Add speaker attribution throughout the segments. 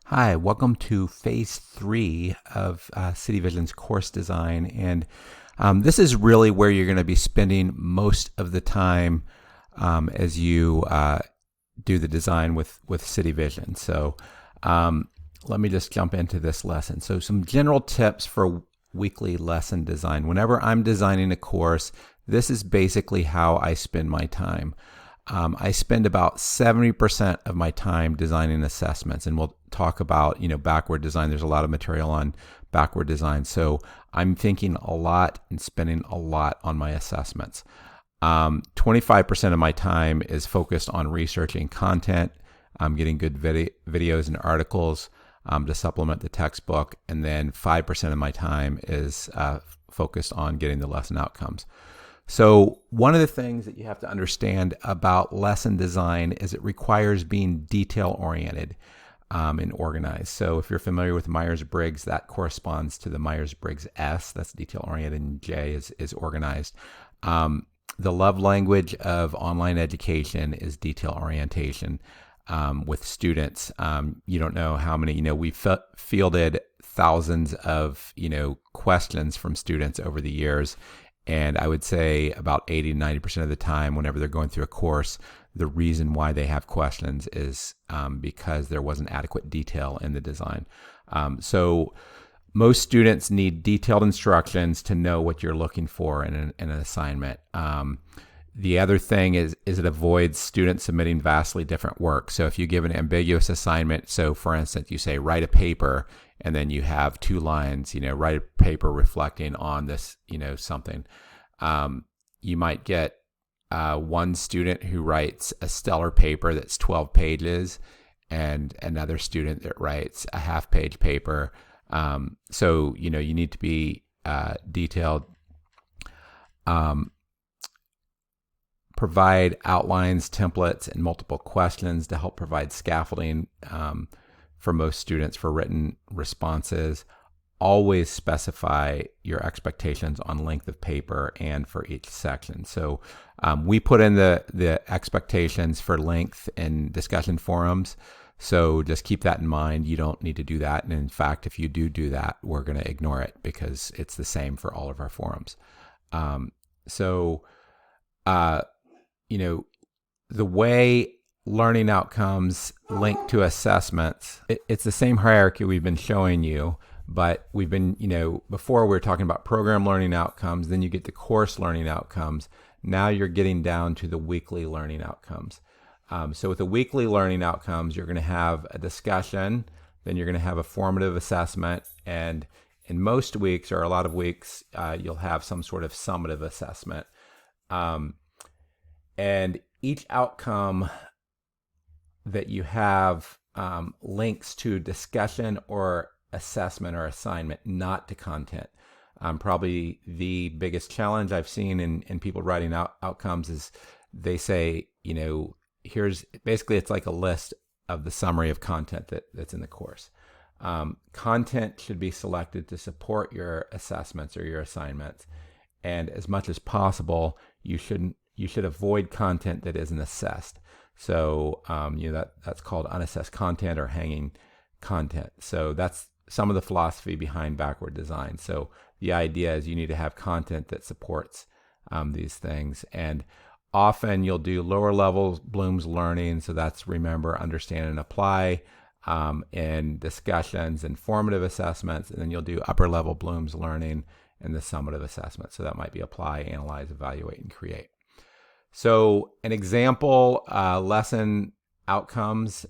Speaker 1: Hi, welcome to phase 3 of CityVision's course design. And this is really where you're going to be spending most of the time as you do the design with CityVision. So let me just jump into this lesson. So some general tips for weekly lesson design. Whenever I'm designing a course, this is basically how I spend my time. I spend about 70% of my time designing assessments, and we'll talk about, backward design. There's a lot of material on backward design. So I'm thinking a lot and spending a lot on my assessments. 25% of my time is focused on researching content, getting good videos and articles to supplement the textbook. And then 5% of my time is focused on getting the lesson outcomes. So one of the things that you have to understand about lesson design is it requires being detail-oriented and organized. So if you're familiar with Myers-Briggs, that corresponds to the Myers-Briggs S, that's detail-oriented, and J is organized. The love language of online education is detail orientation with students. You don't know how many, we've fielded thousands of, questions from students over the years. And I would say about 80 to 90% of the time, whenever they're going through a course, the reason why they have questions is because there wasn't adequate detail in the design. So most students need detailed instructions to know what you're looking for in an assignment. The other thing is it avoids students submitting vastly different work. So if you give an ambiguous assignment, so for instance, you say write a paper, and then you have 2 lines, write a paper reflecting on this, something. You might get one student who writes a stellar paper that's 12 pages and another student that writes a half-page paper. So, you need to be detailed. Provide outlines, templates, and multiple questions to help provide scaffolding for most students for written responses. Always specify your expectations on length of paper and for each section. So we put in the expectations for length in discussion forums. So just keep that in mind. You don't need to do that. And in fact, if you do that, we're going to ignore it because it's the same for all of our forums. The way learning outcomes link to assessments, it's the same hierarchy we've been showing you, but we've been, before we were talking about program learning outcomes, then you get the course learning outcomes. Now you're getting down to the weekly learning outcomes. So with the weekly learning outcomes, you're going to have a discussion, then you're going to have a formative assessment, and in most weeks, or a lot of weeks, you'll have some sort of summative assessment. And each outcome that you have links to discussion or assessment or assignment, not to content. Probably the biggest challenge I've seen in people writing outcomes is they say, here's basically, it's like a list of the summary of content that's in the course. Content should be selected to support your assessments or your assignments. And as much as possible, you should avoid content that isn't assessed. So that's called unassessed content or hanging content. So that's some of the philosophy behind backward design. So the idea is you need to have content that supports these things. And often you'll do lower level Bloom's learning. So that's remember, understand, and apply in discussions and formative assessments. And then you'll do upper level Bloom's learning and the summative assessment. So that might be apply, analyze, evaluate, and create. So an example lesson outcomes,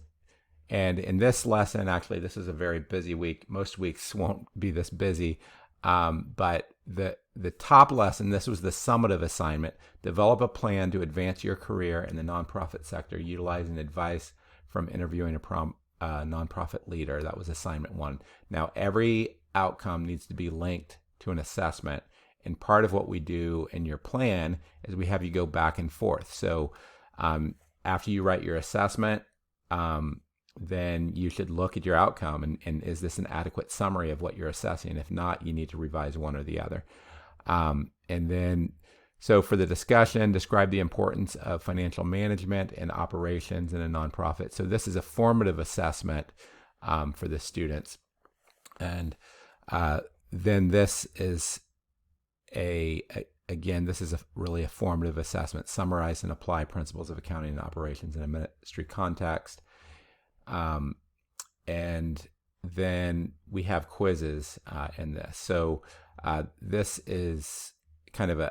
Speaker 1: and in this lesson, actually, this is a very busy week. Most weeks won't be this busy, but the top lesson, this was the summative assignment. Develop a plan to advance your career in the nonprofit sector, utilizing advice from interviewing a nonprofit leader. That was assignment 1. Now, every outcome needs to be linked to an assessment. And part of what we do in your plan is we have you go back and forth. So after you write your assessment, then you should look at your outcome and is this an adequate summary of what you're assessing? If not, you need to revise one or the other. And then, so for the discussion, describe the importance of financial management and operations in a nonprofit. So this is a formative assessment for the students. And then this is again, this is really a formative assessment. Summarize and apply principles of accounting and operations in a ministry context. And then we have quizzes in this. So this is kind of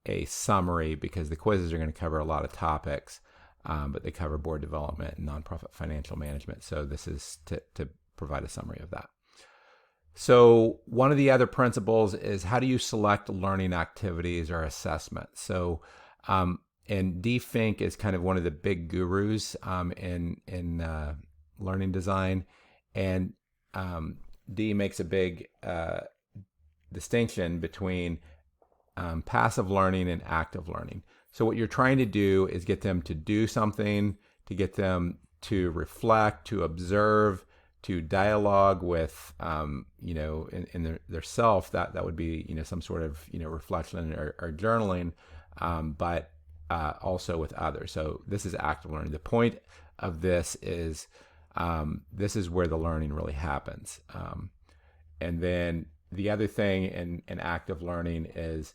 Speaker 1: a summary, because the quizzes are going to cover a lot of topics, but they cover board development and nonprofit financial management. So this is to provide a summary of that. So one of the other principles is, how do you select learning activities or assessments? So, and D. Fink is kind of one of the big gurus in learning design, and D makes a big distinction between passive learning and active learning. So what you're trying to do is get them to do something, to get them to reflect, to observe, to dialogue with, in their self. That would be, some sort of, reflection or journaling, but also with others. So this is active learning. The point of this is where the learning really happens. And then the other thing in active learning is,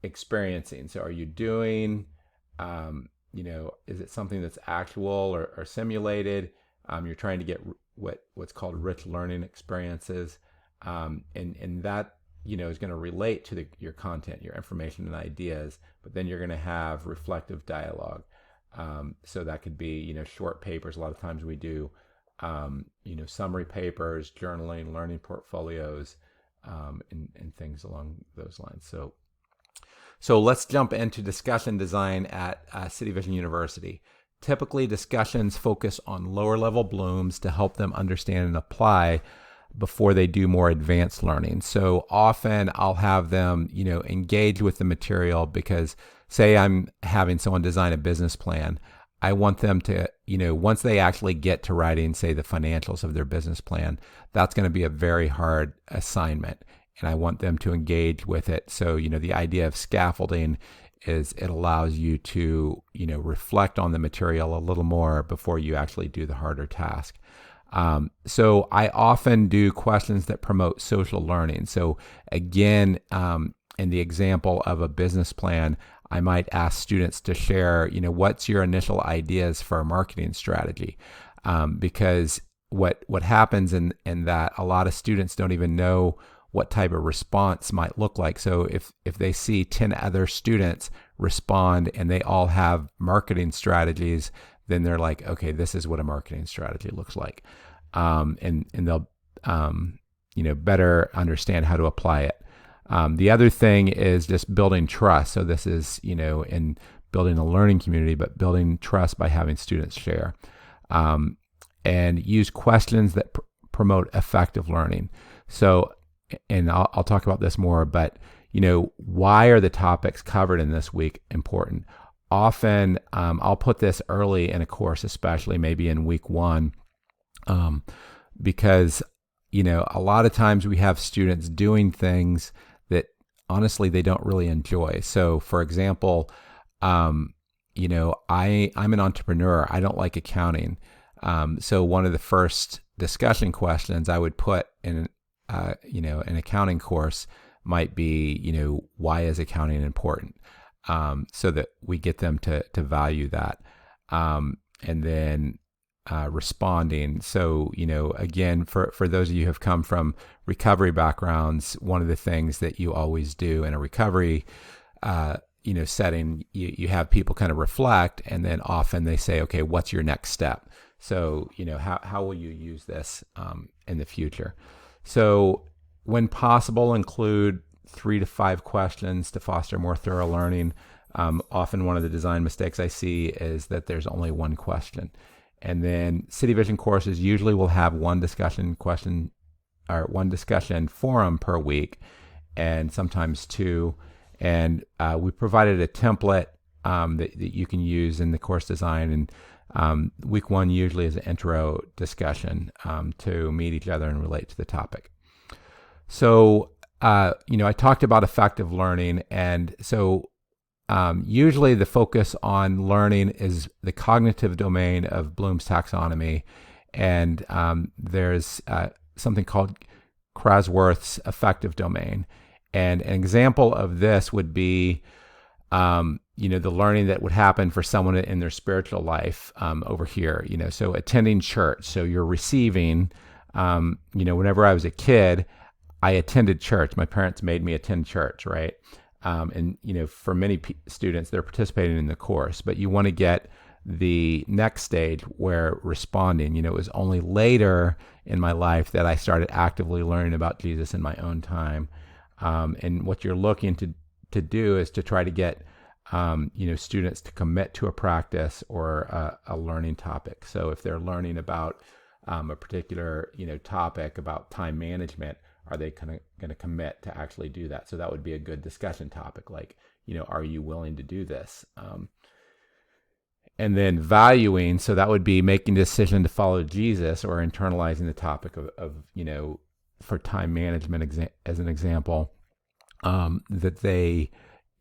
Speaker 1: experiencing. So are you doing, is it something that's actual or simulated? You're trying to get what's called rich learning experiences, and that is going to relate to your content, your information and ideas. But then you're going to have reflective dialogue. So that could be short papers. A lot of times we do summary papers, journaling, learning portfolios, and things along those lines. So let's jump into discussion design at City Vision University. Typically, discussions focus on lower level blooms to help them understand and apply before they do more advanced learning. So often I'll have them, engage with the material, because say I'm having someone design a business plan. I want them to, once they actually get to writing, say, the financials of their business plan, that's going to be a very hard assignment. And I want them to engage with it. So, the idea of scaffolding is it allows you to, reflect on the material a little more before you actually do the harder task. So I often do questions that promote social learning. So again, in the example of a business plan, I might ask students to share, what's your initial ideas for a marketing strategy? Because what happens in that, a lot of students don't even know what type of response might look like. So if they see 10 other students respond and they all have marketing strategies, then they're like, okay, this is what a marketing strategy looks like. And they'll, better understand how to apply it. The other thing is just building trust. So this is, in building a learning community, but building trust by having students share. And use questions that promote effective learning. So, and I'll talk about this more, but, why are the topics covered in this week important? Often, I'll put this early in a course, especially maybe in week 1, because, a lot of times we have students doing things that honestly they don't really enjoy. So, for example, I'm an entrepreneur. I don't like accounting. So one of the first discussion questions I would put in, an accounting course might be, why is accounting important? So that we get them to value that. And then responding. So, again, for those of you who have come from recovery backgrounds, one of the things that you always do in a recovery setting, you have people kind of reflect, and then often they say, okay, what's your next step? So, how will you use this in the future? So when possible, include 3 to 5 questions to foster more thorough learning. Often one of the design mistakes I see is that there's only one question. And then City Vision courses usually will have one discussion question or one discussion forum per week, and sometimes 2. And we provided a template that you can use in the course design. And week 1 usually is an intro discussion to meet each other and relate to the topic. So, I talked about effective learning. And so usually the focus on learning is the cognitive domain of Bloom's taxonomy. And there's something called Crasworth's affective domain. And an example of this would be, the learning that would happen for someone in their spiritual life over here. So attending church. So you're receiving. Whenever I was a kid, I attended church. My parents made me attend church, right? And for many students, they're participating in the course, but you want to get the next stage where responding. It was only later in my life that I started actively learning about Jesus in my own time. And what you're looking to do is to try to get students to commit to a practice or a learning topic. So if they're learning about a particular topic about time management, are they going to commit to actually do that? So that would be a good discussion topic, like, are you willing to do this? And then valuing, so that would be making a decision to follow Jesus or internalizing the topic of for time management as an example, that they,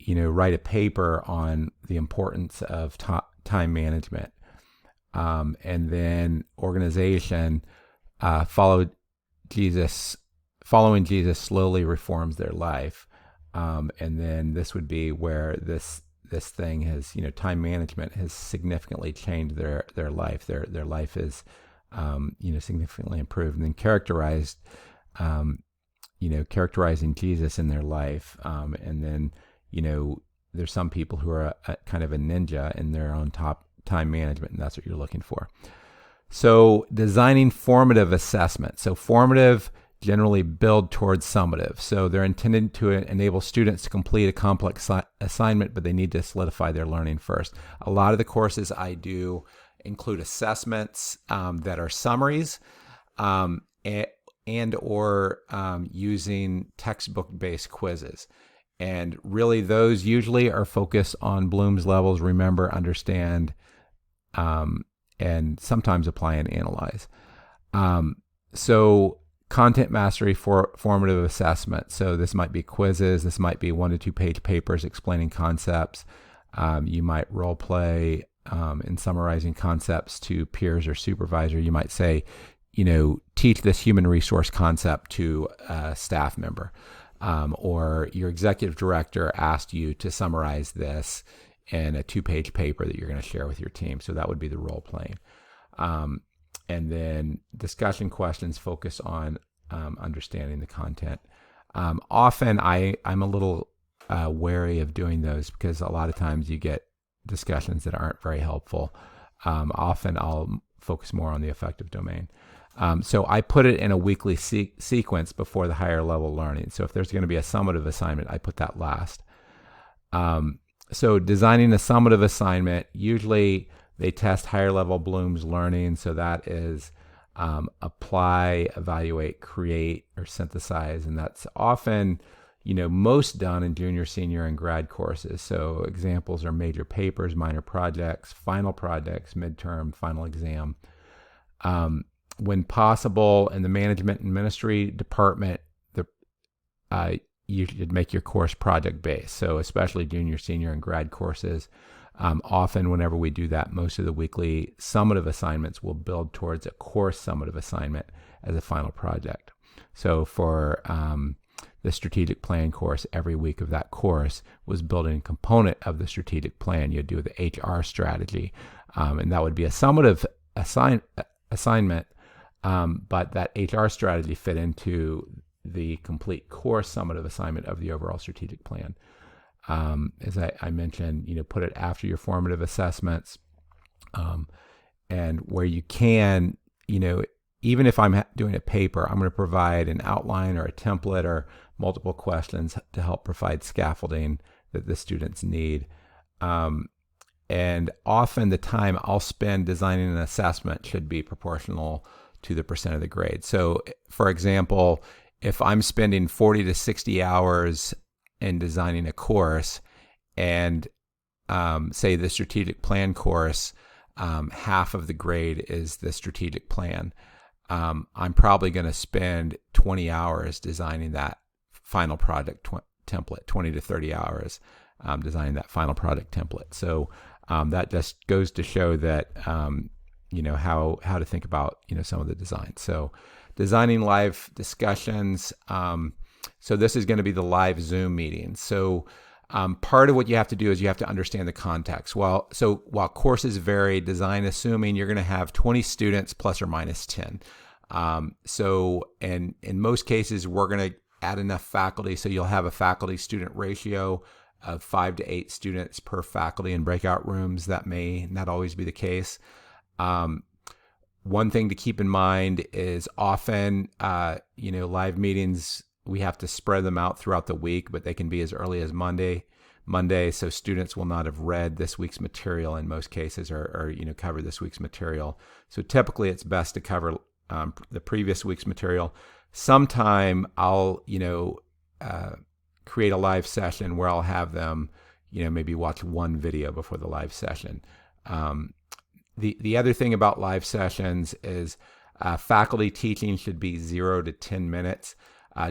Speaker 1: write a paper on the importance of time management. And then organization, following Jesus slowly reforms their life. And then this would be where this thing has, time management has significantly changed their life. Their life is, significantly improved. And then characterizing Jesus in their life. And then, there's some people who are a kind of a ninja in their own time management, and that's what you're looking for. So designing formative assessment. So formative generally build towards summative. So they're intended to enable students to complete a complex assignment, but they need to solidify their learning first. A lot of the courses I do include assessments that are summaries, and or using textbook-based quizzes. And really those usually are focused on Bloom's levels, remember, understand, and sometimes apply and analyze. So content mastery for formative assessment. So this might be quizzes. This might be 1 to 2 page papers explaining concepts. You might role play in summarizing concepts to peers or supervisor. You might say, teach this human resource concept to a staff member. Or your executive director asked you to summarize this in a 2-page paper that you're going to share with your team. So that would be the role playing. And then discussion questions focus on understanding the content. Often I'm a little wary of doing those because a lot of times you get discussions that aren't very helpful. Often I'll focus more on the affective domain. So I put it in a weekly sequence before the higher level learning. So if there's going to be a summative assignment, I put that last. So designing a summative assignment, usually they test higher level Bloom's learning. So that is apply, evaluate, create, or synthesize. And that's often, most done in junior, senior, and grad courses. So examples are major papers, minor projects, final projects, midterm, final exam. When possible, in the management and ministry department, you should make your course project-based. So especially junior, senior, and grad courses. Often whenever we do that, most of the weekly summative assignments will build towards a course summative assignment as a final project. So for the strategic plan course, every week of that course was building a component of the strategic plan. You'd do the HR strategy, and that would be a summative assignment, but that HR strategy fit into the complete course summative assignment of the overall strategic plan. As I mentioned, put it after your formative assessments, and where you can, even if I'm doing a paper, I'm going to provide an outline or a template or multiple questions to help provide scaffolding that the students need. And often the time I'll spend designing an assessment should be proportional to the percent of the grade. So, for example, if I'm spending 40 to 60 hours in designing a course, and say the strategic plan course, half of the grade is the strategic plan, I'm probably going to spend 20 hours designing that final project template, 20 to 30 hours designing that final product template. So that just goes to show that how to think about some of the design. So designing live discussions. So this is going to be the live Zoom meeting. So part of what you have to do is you have to understand the context. While courses vary, design assuming you're going to have 20 students plus or minus 10. And in most cases, we're going to add enough faculty, so you'll have a faculty-student ratio of 5 to 8 students per faculty in breakout rooms. That may not always be the case. One thing to keep in mind is often, live meetings, we have to spread them out throughout the week, but they can be as early as Monday. So students will not have read this week's material in most cases, or cover this week's material. So typically, it's best to cover the previous week's material. Sometime I'll create a live session where I'll have them maybe watch one video before the live session. The other thing about live sessions is faculty teaching should be 0 to 10 minutes.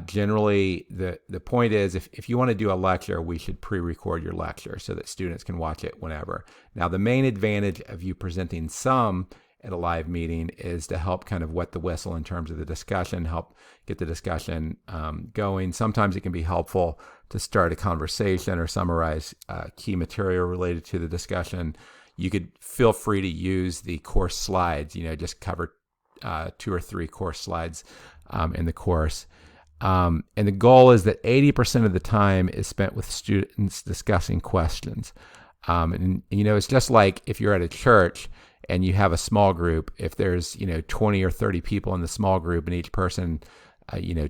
Speaker 1: Generally, the point is if you want to do a lecture, we should pre-record your lecture so that students can watch it whenever. Now, the main advantage of you presenting some at a live meeting is to help kind of wet the whistle in terms of the discussion, help get the discussion going. Sometimes it can be helpful to start a conversation or summarize key material related to the discussion. You could feel free to use the course slides, just cover 2 or 3 course slides in the course. And the goal is that 80% of the time is spent with students discussing questions. And it's just like if you're at a church and you have a small group, if there's 20 or 30 people in the small group and each person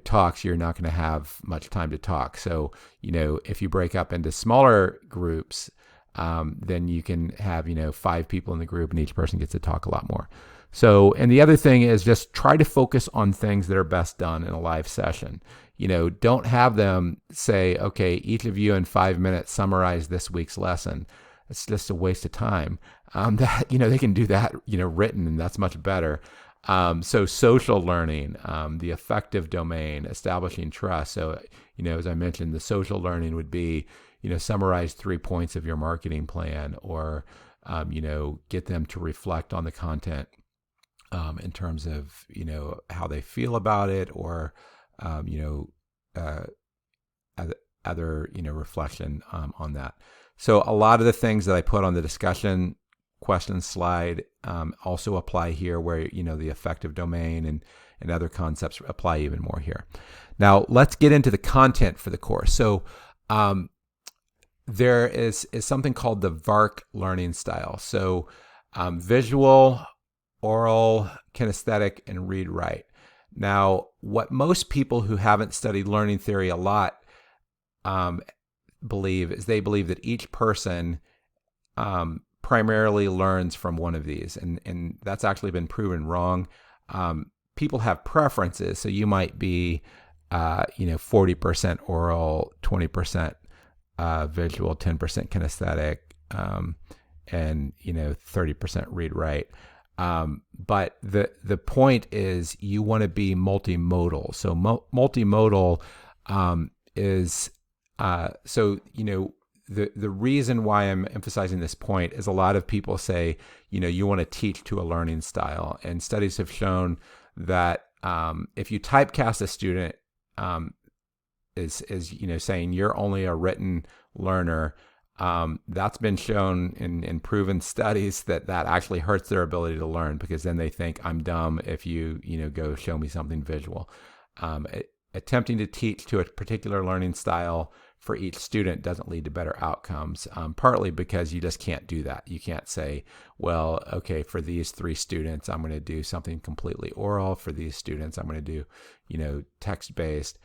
Speaker 1: talks, you're not going to have much time to talk. So if you break up into smaller groups, then you can have 5 people in the group and each person gets to talk a lot more. So, and the other thing is just try to focus on things that are best done in a live session. Don't have them say, okay, each of you in 5 minutes summarize this week's lesson. It's just a waste of time. They can do that, written, and that's much better. So social learning, the affective domain, establishing trust. So, as I mentioned, the social learning would be, summarize 3 points of your marketing plan, or, get them to reflect on the content in terms of, how they feel about it, or, other, reflection on that. So a lot of the things that I put on the discussion question slide also apply here, where, the affective domain and other concepts apply even more here. Now, let's get into the content for the course. So there is something called the VARC learning style. So visual, oral, kinesthetic, and read-write. Now, what most people who haven't studied learning theory a lot believe is they believe that each person primarily learns from one of these, and that's actually been proven wrong. People have preferences, so you might be 40% oral, 20% visual, 10% kinesthetic, and 30% read-write. But the point is you want to be multimodal. So multimodal is the reason why I'm emphasizing this point is a lot of people say, you want to teach to a learning style, and studies have shown that if you typecast a student is saying you're only a written learner, that's been shown in proven studies that actually hurts their ability to learn, because then they think I'm dumb if you go show me something visual. Attempting to teach to a particular learning style for each student doesn't lead to better outcomes, partly because you just can't do that. You can't say, well, okay, for these 3 students, I'm going to do something completely oral. For these students, I'm going to do, text-based.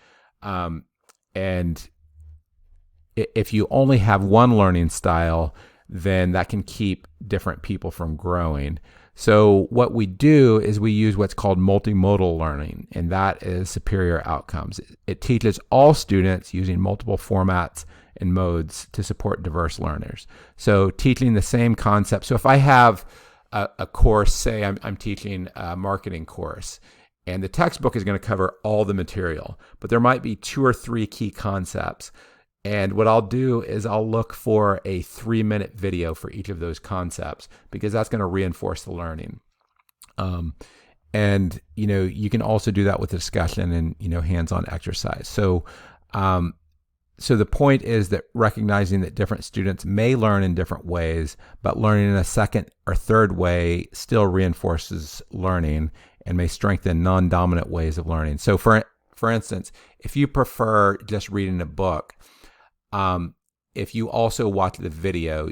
Speaker 1: And if you only have one learning style, then that can keep different people from growing. So what we do is we use what's called multimodal learning, and that is superior outcomes. It teaches all students using multiple formats and modes to support diverse learners. So teaching the same concept. So if I have a course, say I'm teaching a marketing course, and the textbook is going to cover all the material, but there might be 2 or 3 key concepts. And what I'll do is I'll look for a 3-minute video for each of those concepts, because that's going to reinforce the learning. Um, and you can also do that with discussion and hands-on exercise. Um, so the point is that recognizing that different students may learn in different ways, but learning in a second or third way still reinforces learning and may strengthen non-dominant ways of learning. So for instance, if you prefer just reading a book, if you also watch the video,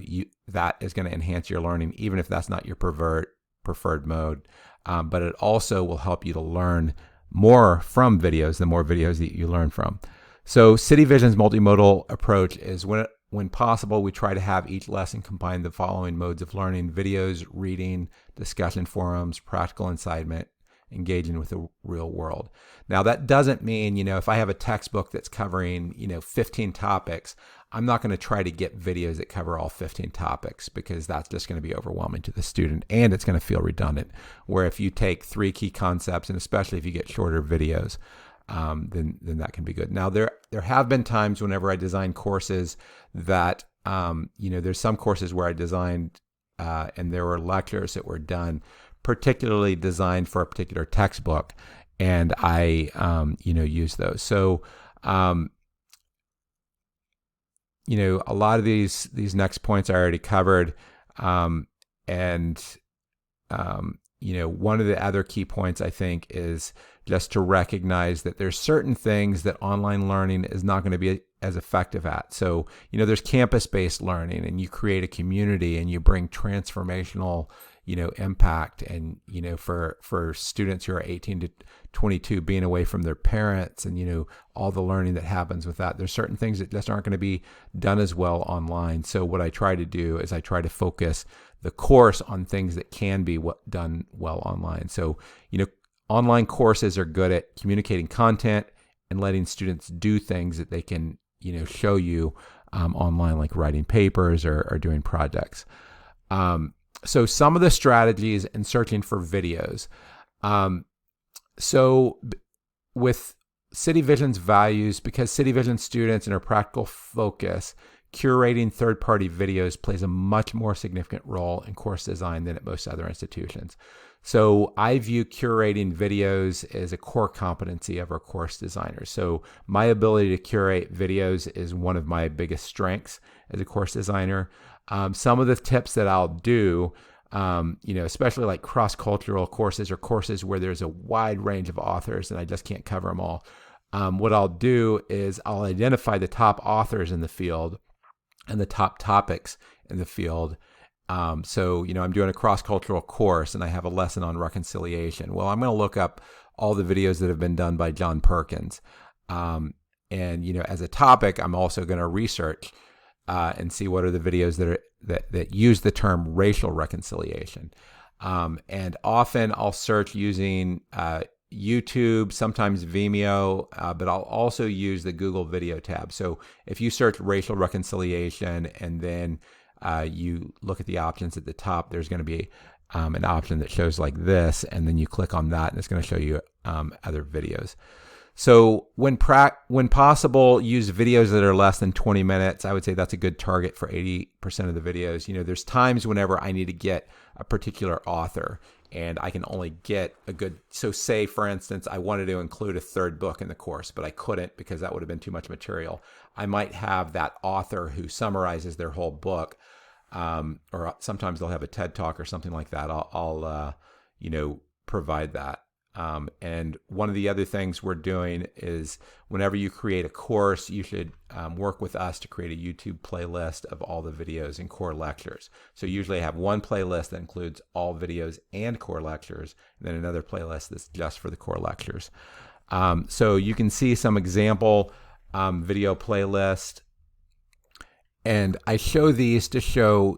Speaker 1: that is going to enhance your learning, even if that's not your preferred mode. But it also will help you to learn more from videos, the more videos that you learn from. So City Vision's multimodal approach is when possible, we try to have each lesson combine the following modes of learning: videos, reading, discussion forums, practical assignment, engaging with the real world. Now, that doesn't mean, if I have a textbook that's covering, 15 topics, I'm not going to try to get videos that cover all 15 topics, because that's just going to be overwhelming to the student and it's going to feel redundant. Where if you take 3 key concepts, and especially if you get shorter videos, then that can be good. Now, there have been times whenever I design courses that, there's some courses where I designed and there were lectures that were done particularly designed for a particular textbook, and I use those. So a lot of these next points I already covered, and one of the other key points I think is just to recognize that there's certain things that online learning is not going to be as effective at. So there's campus-based learning, and you create a community and you bring transformational impact, and for students who are 18 to 22, being away from their parents, and all the learning that happens with that, there's certain things that just aren't going to be done as well online. So what I try to do is I try to focus the course on things that can be done well online. So online courses are good at communicating content and letting students do things that they can show you online, like writing papers or doing projects. So some of the strategies in searching for videos. So with City Vision's values, because City Vision students and our practical focus, curating third-party videos plays a much more significant role in course design than at most other institutions. So I view curating videos as a core competency of our course designers. So my ability to curate videos is one of my biggest strengths as a course designer. Some of the tips that I'll do, especially like cross-cultural courses or courses where there's a wide range of authors and I just can't cover them all. What I'll do is I'll identify the top authors in the field and the top topics in the field. So I'm doing a cross-cultural course and I have a lesson on reconciliation. Well, I'm going to look up all the videos that have been done by John Perkins. And as a topic, I'm also going to research and see what are the videos that use the term racial reconciliation. And often I'll search using YouTube, sometimes Vimeo, but I'll also use the Google Video tab. So if you search racial reconciliation and then you look at the options at the top, there's going to be an option that shows like this, and then you click on that and it's going to show you other videos. So when possible, use videos that are less than 20 minutes. I would say that's a good target for 80% of the videos. There's times whenever I need to get a particular author and I can only get so say for instance, I wanted to include a third book in the course, but I couldn't because that would have been too much material. I might have that author who summarizes their whole book, or sometimes they'll have a TED Talk or something like that. I'll provide that. And one of the other things we're doing is whenever you create a course, you should work with us to create a YouTube playlist of all the videos and core lectures. So usually I have one playlist that includes all videos and core lectures, and then another playlist that's just for the core lectures. So you can see some example video playlist. And I show these to show,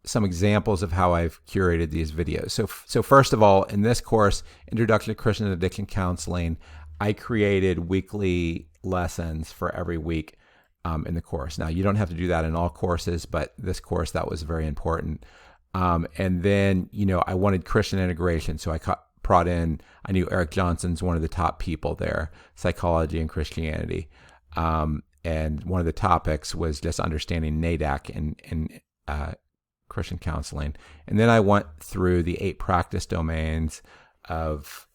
Speaker 1: some examples of how I've curated these videos. So first of all, in this course, Introduction to Christian Addiction Counseling, I created weekly lessons for every week in the course. Now, you don't have to do that in all courses, but this course, that was very important. And then, I wanted Christian integration. So I brought in, I knew Eric Johnson's one of the top people there, psychology and Christianity. And one of the topics was just understanding NADAC and Christian counseling. And then I went through the 8 practice domains of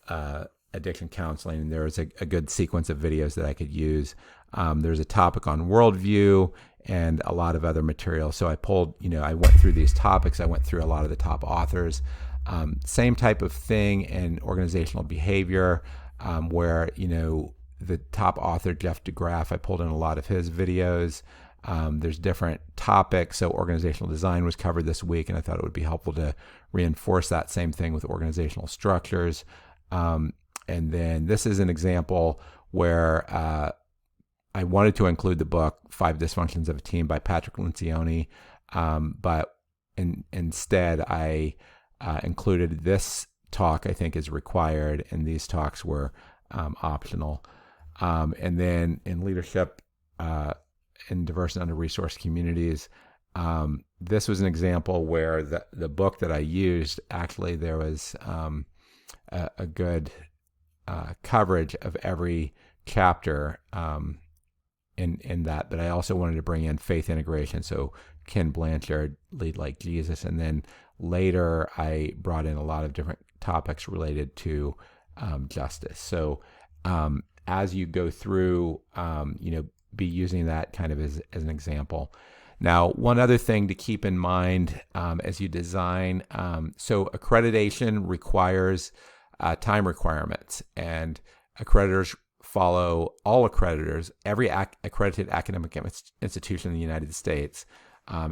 Speaker 1: addiction counseling, and there was a good sequence of videos that I could use. There's a topic on worldview and a lot of other material. So I pulled, I went through these topics. I went through a lot of the top authors. Same type of thing in organizational behavior, where, the top author, Jeff DeGraff, I pulled in a lot of his videos. There's different topics. So organizational design was covered this week, and I thought it would be helpful to reinforce that same thing with organizational structures. And then this is an example where I wanted to include the book 5 Dysfunctions of a Team by Patrick Lencioni, but instead I included this talk. I think is required, and these talks were optional. And then in leadership in diverse and under-resourced communities, this was an example where the book that I used, actually there was a good coverage of every chapter in that, but I also wanted to bring in faith integration. So Ken Blanchard, Lead Like Jesus, and then later I brought in a lot of different topics related to justice. So as you go through, be using that kind of as an example. Now, one other thing to keep in mind as you design, so accreditation requires time requirements, and accreditors follow, all accreditors, every accredited academic institution in the United States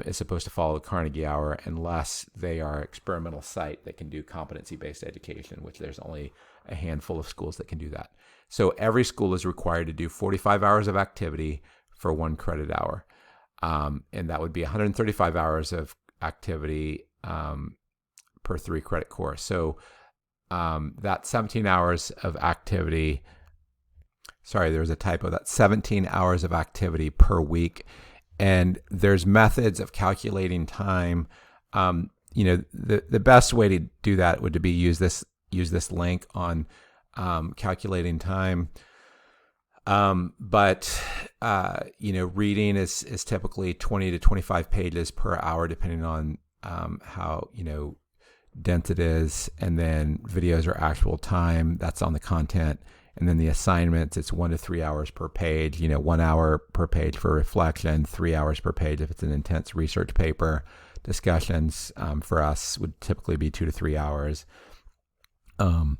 Speaker 1: is supposed to follow the Carnegie Hour unless they are an experimental site that can do competency-based education, which there's only a handful of schools that can do that. So every school is required to do 45 hours of activity for 1 credit hour. And that would be 135 hours of activity per 3 credit course. So that's 17 hours of activity. Sorry, there was a typo. That's 17 hours of activity per week. And there's methods of calculating time. The best way to do that would be use this link on calculating time. But reading is typically 20 to 25 pages per hour, depending on how dense it is. And then videos are actual time. That's on the content. And then the assignments, it's 1 to 3 hours per page, 1 hour per page for reflection, 3 hours per page if it's an intense research paper. Discussions for us would typically be 2 to 3 hours. And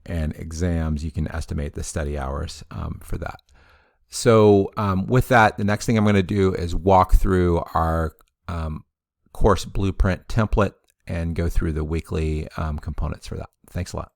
Speaker 1: exams, you can estimate the study hours for that. So with that, the next thing I'm going to do is walk through our course blueprint template and go through the weekly components for that. Thanks a lot.